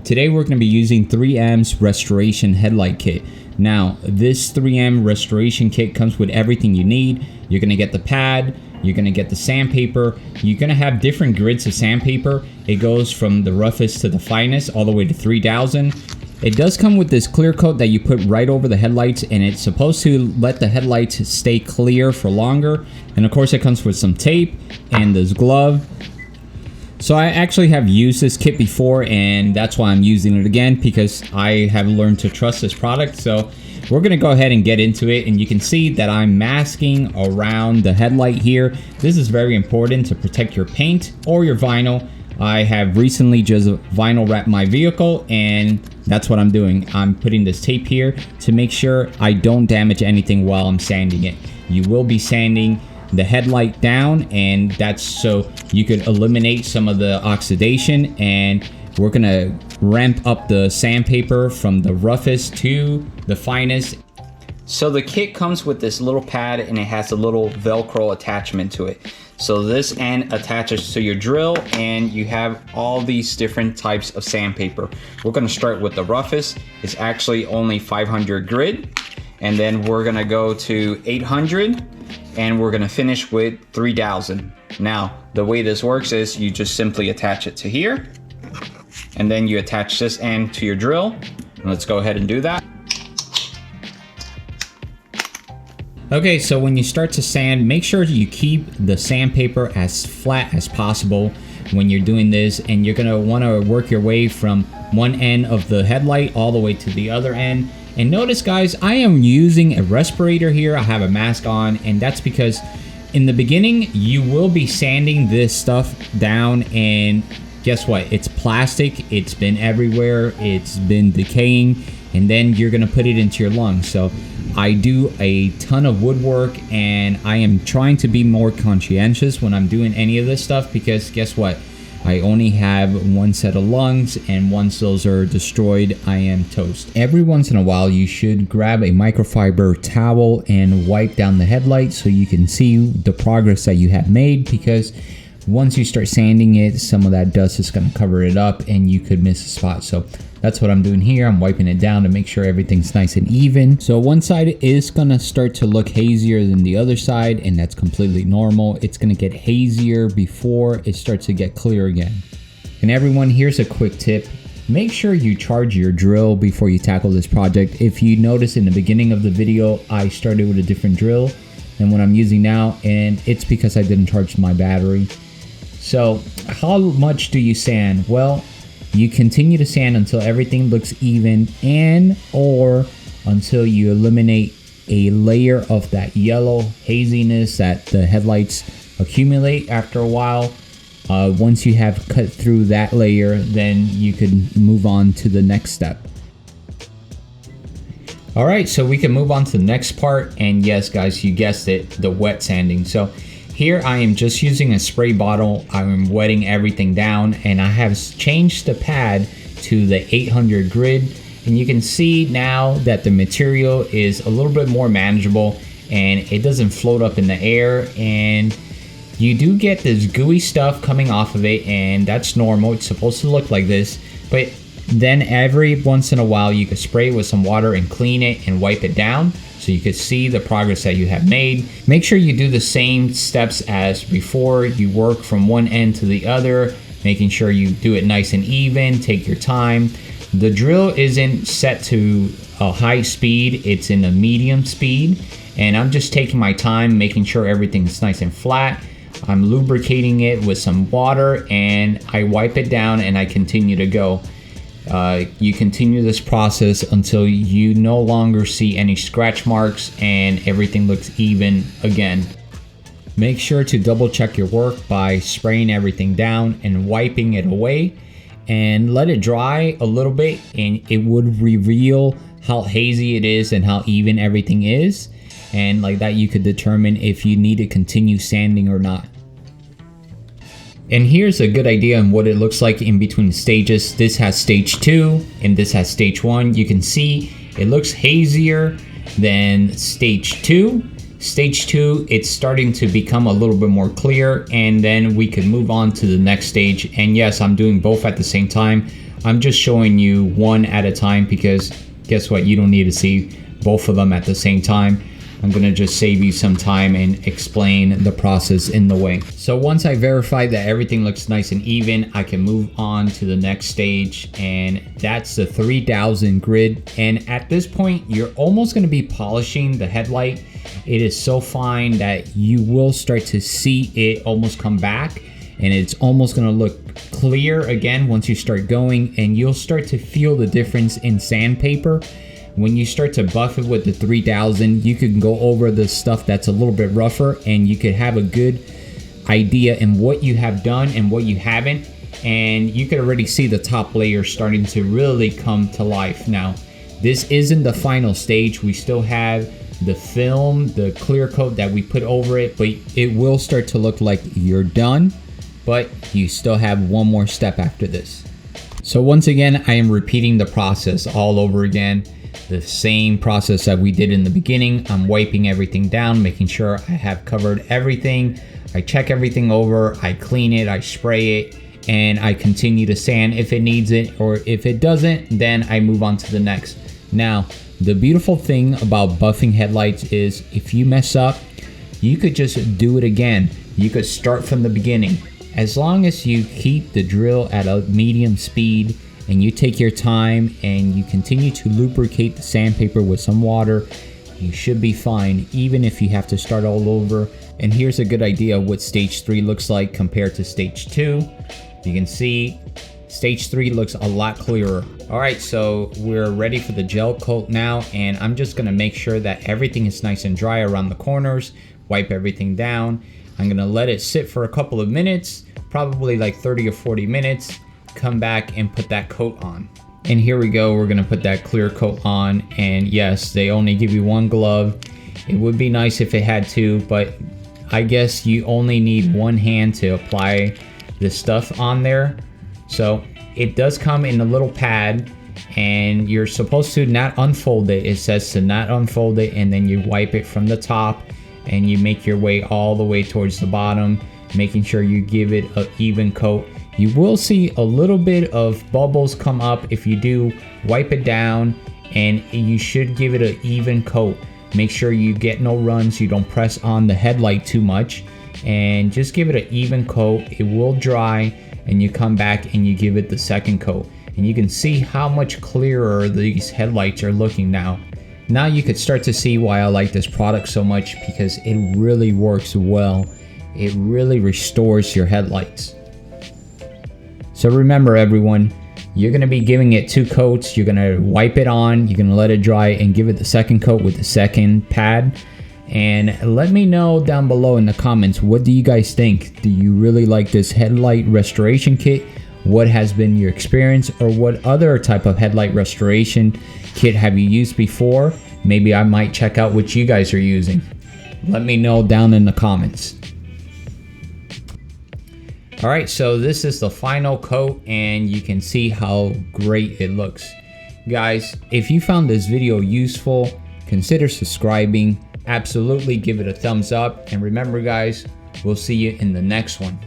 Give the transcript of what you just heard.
Today we're going to be using 3M's Restoration Headlight Kit. Now, this 3M Restoration Kit comes with everything you need. You're going to get the pad, you're going to get the sandpaper, you're going to have different grids of sandpaper. It goes from the roughest to the finest all the way to 3000. It does come with this clear coat that you put right over the headlights, and it's supposed to let the headlights stay clear for longer. And of course it comes with some tape and this glove. So I actually have used this kit before, and that's why I'm using it again, because I have learned to trust this product. So we're gonna go ahead and get into it, and you can see that I'm masking around the headlight here. This is very important to protect your paint or your vinyl. I have recently just vinyl wrapped my vehicle, and that's what I'm doing. I'm putting this tape here to make sure I don't damage anything while I'm sanding it. You will be sanding the headlight down, and that's so you could eliminate some of the oxidation, and we're gonna ramp up the sandpaper from the roughest to the finest. So the kit comes with this little pad, and it has a little Velcro attachment to it. So this end attaches to your drill, and you have all these different types of sandpaper. We're gonna start with the roughest. It's actually only 500 grit, and then we're gonna go to 800, and we're gonna finish with 3000. Now, the way this works is you just simply attach it to here, and then you attach this end to your drill. And let's go ahead and do that. Okay, so when you start to sand, make sure you keep the sandpaper as flat as possible when you're doing this, and you're gonna wanna work your way from one end of the headlight all the way to the other end. And notice, guys, I am using a respirator here. I have a mask on, and that's because in the beginning, you will be sanding this stuff down, and guess what? It's plastic, it's been everywhere, it's been decaying, and then you're gonna put it into your lungs. So I do a ton of woodwork, and I am trying to be more conscientious when I'm doing any of this stuff, because guess what? I only have one set of lungs, and once those are destroyed, I am toast. Every once in a while, you should grab a microfiber towel and wipe down the headlight so you can see the progress that you have made, because once you start sanding it, some of that dust is going to cover it up and you could miss a spot. So that's what I'm doing here. I'm wiping it down to make sure everything's nice and even. So one side is going to start to look hazier than the other side, and that's completely normal. It's going to get hazier before it starts to get clear again. And everyone, here's a quick tip. Make sure you charge your drill before you tackle this project. If you notice in the beginning of the video, I started with a different drill than what I'm using now, and it's because I didn't charge my battery. So how much do you sand? Well, you continue to sand until everything looks even, and or until you eliminate a layer of that yellow haziness that the headlights accumulate after a while. Once you have cut through that layer, then you can move on to the next step. All right, so we can move on to the next part, and yes, guys, you guessed it, the wet sanding. So here I am just using a spray bottle. I'm wetting everything down, and I have changed the pad to the 800 grit, and you can see now that the material is a little bit more manageable, and it doesn't float up in the air, and you do get this gooey stuff coming off of it, and that's normal. It's supposed to look like this, but then every once in a while you can spray it with some water and clean it and wipe it down, so you can see the progress that you have made. Make sure you do the same steps as before. You work from one end to the other, making sure you do it nice and even. Take your time. The drill isn't set to a high speed, it's in a medium speed, and I'm just taking my time, making sure everything's nice and flat. I'm lubricating it with some water, and I wipe it down, and I continue to go. You continue this process until you no longer see any scratch marks and everything looks even again. Make sure to double check your work by spraying everything down and wiping it away, and let it dry a little bit, and it would reveal how hazy it is and how even everything is, and like that you could determine if you need to continue sanding or not. And here's a good idea on what it looks like in between stages. This has stage 2 and this has stage 1. You can see it looks hazier than stage 2. Stage 2, it's starting to become a little bit more clear, and then we can move on to the next stage. And yes, I'm doing both at the same time. I'm just showing you one at a time because guess what? You don't need to see both of them at the same time. I'm gonna just save you some time and explain the process in the way. So once I verify that everything looks nice and even, I can move on to the next stage, and that's the 3000 grid. And at this point, you're almost gonna be polishing the headlight. It is so fine that you will start to see it almost come back, and it's almost gonna look clear again once you start going, and you'll start to feel the difference in sandpaper. When you start to buff it with the 3000, you can go over the stuff that's a little bit rougher, and you could have a good idea in what you have done and what you haven't. And you can already see the top layer starting to really come to life. Now, this isn't the final stage. We still have the film, the clear coat that we put over it, but it will start to look like you're done, but you still have one more step after this. So once again, I am repeating the process all over again. The same process that we did in the beginning. I'm wiping everything down, making sure I have covered everything. I check everything over, I clean it, I spray it, and I continue to sand if it needs it, or if it doesn't, then I move on to the next. Now, the beautiful thing about buffing headlights is if you mess up, you could just do it again. You could start from the beginning. As long as you keep the drill at a medium speed, and you take your time and you continue to lubricate the sandpaper with some water, you should be fine, even if you have to start all over. And here's a good idea of what stage 3 looks like compared to stage 2. You can see stage 3 looks a lot clearer. All right, so we're ready for the gel coat now, and I'm just gonna make sure that everything is nice and dry around the corners, wipe everything down. I'm gonna let it sit for a couple of minutes, probably like 30 or 40 minutes, come back and put that coat on. And here we go, we're gonna put that clear coat on, and yes, they only give you one glove. It would be nice if it had two, but I guess you only need one hand to apply the stuff on there. So it does come in a little pad, and you're supposed to not unfold it. It says to not unfold it, and then you wipe it from the top and you make your way all the way towards the bottom, making sure you give it an even coat. You will see a little bit of bubbles come up if you do wipe it down, and you should give it an even coat. Make sure you get no runs, you don't press on the headlight too much, and just give it an even coat. It will dry, and you come back and you give it the second coat. And you can see how much clearer these headlights are looking now. Now you could start to see why I like this product so much, because it really works well. It really restores your headlights. So remember everyone, you're gonna be giving it 2 coats. You're gonna wipe it on, you're gonna let it dry, and give it the second coat with the second pad. And let me know down below in the comments, what do you guys think? Do you really like this headlight restoration kit? What has been your experience, or what other type of headlight restoration kit have you used before? Maybe I might check out what you guys are using. Let me know down in the comments. All right, so this is the final coat, and you can see how great it looks. Guys, if you found this video useful, consider subscribing. Absolutely give it a thumbs up. And remember guys, we'll see you in the next one.